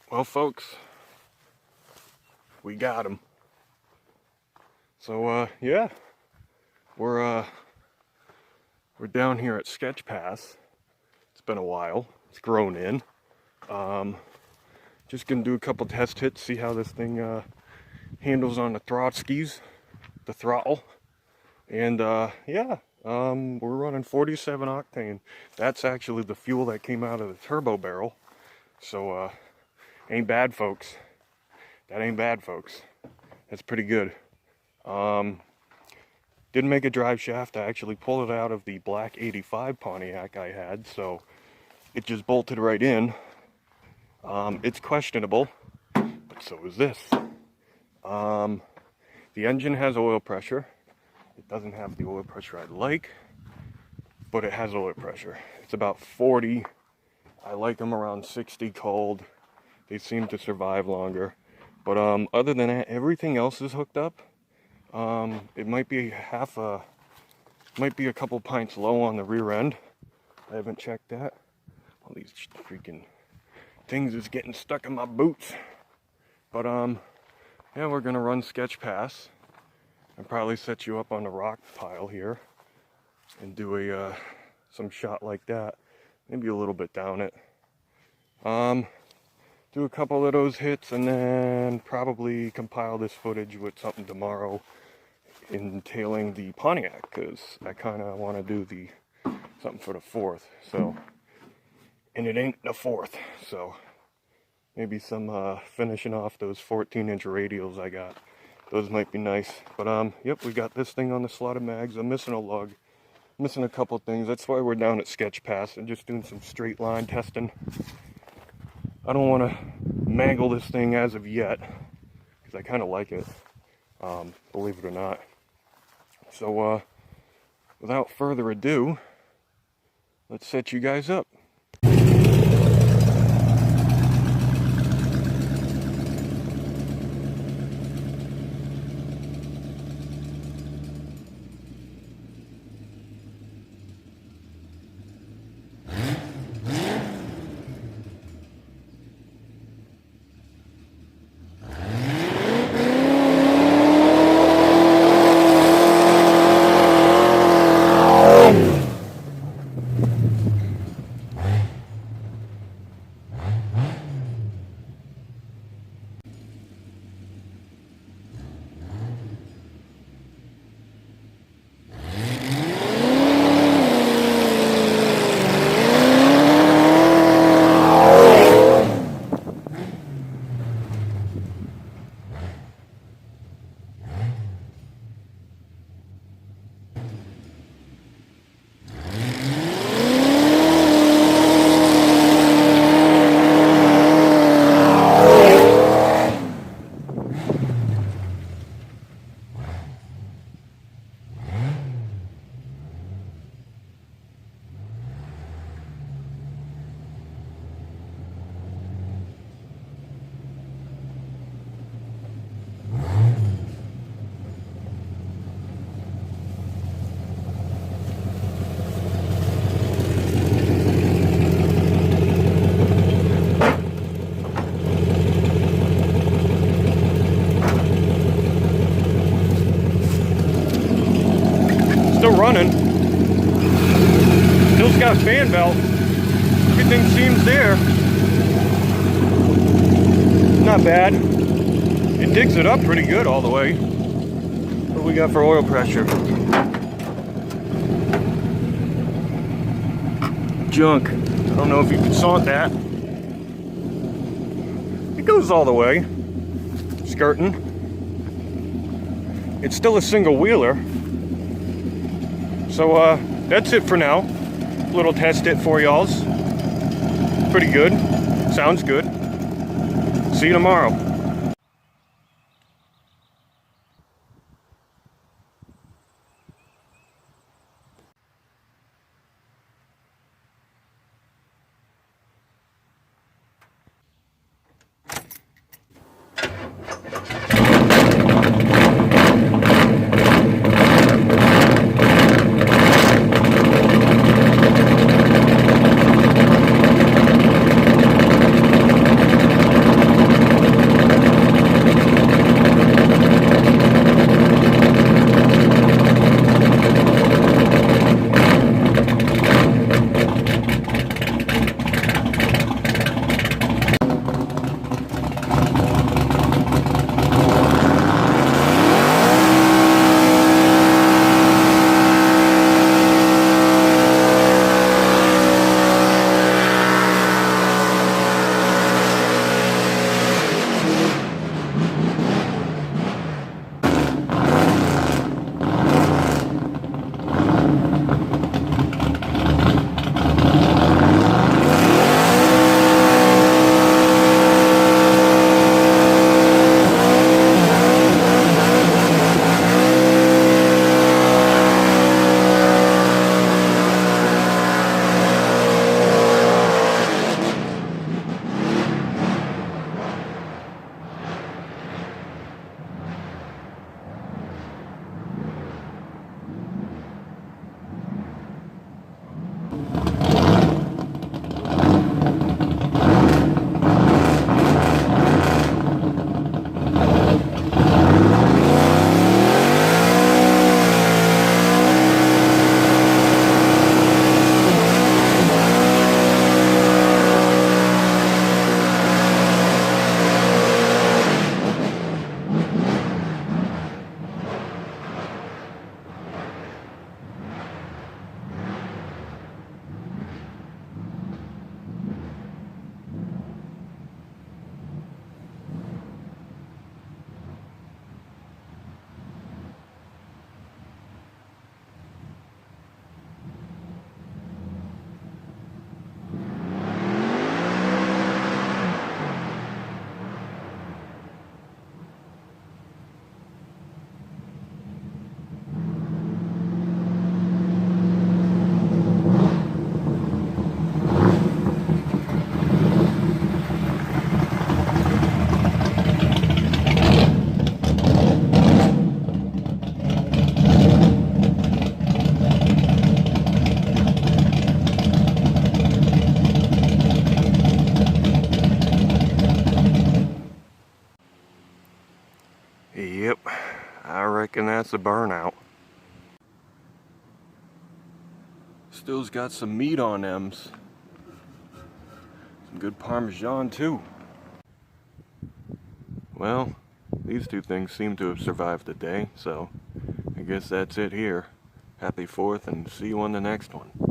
Well, folks, we got him. So, yeah, we're down here at Sketch Pass. It's been a while. It's grown in. Just gonna do a couple test hits, see how this thing handles on the the throttle. And yeah, we're running 47 octane. That's actually the fuel that came out of the turbo barrel. So, ain't bad, folks. That ain't bad, folks. That's pretty good. Didn't make a drive shaft. I actually pulled it out of the black 85 Pontiac I had, so it just bolted right in. It's questionable, but so is this. The engine has oil pressure. It doesn't have the oil pressure I'd like, but it has oil pressure. It's about 40. I like them around 60 cold. They seem to survive longer. But other than that, everything else is hooked up. It might be a couple pints low on the rear end. I haven't checked that. All these freaking things is getting stuck in my boots. But yeah, we're gonna run Sketch Pass and probably set you up on the rock pile here and do some shot like that. Maybe a little bit down it. Do a couple of those hits and then probably compile this footage with something tomorrow entailing the Pontiac, because I kind of want to do something for the 4th. So, and it ain't the 4th, so maybe some finishing off those 14-inch radials I got. Those might be nice. But yep, we got this thing on the slotted mags. I'm missing a lug, missing a couple things. That's why we're down at Sketch Pass and just doing some straight line testing. I don't want to mangle this thing as of yet, because I kind of like it, believe it or not. So, without further ado, let's set you guys up. Running. Still's got fan belt. Everything seems there. Not bad. It digs it up pretty good all the way. What do we got for oil pressure? Junk. I don't know if you can sort that. It goes all the way. Skirting. It's still a single wheeler. So that's it for now. Little test hit for y'alls. Pretty good. Sounds good. See you tomorrow. and that's a burnout. Still's got some meat on M's. Some good Parmesan too. Well, these two things seem to have survived the day, so I guess that's it here. Happy 4th and see you on the next one.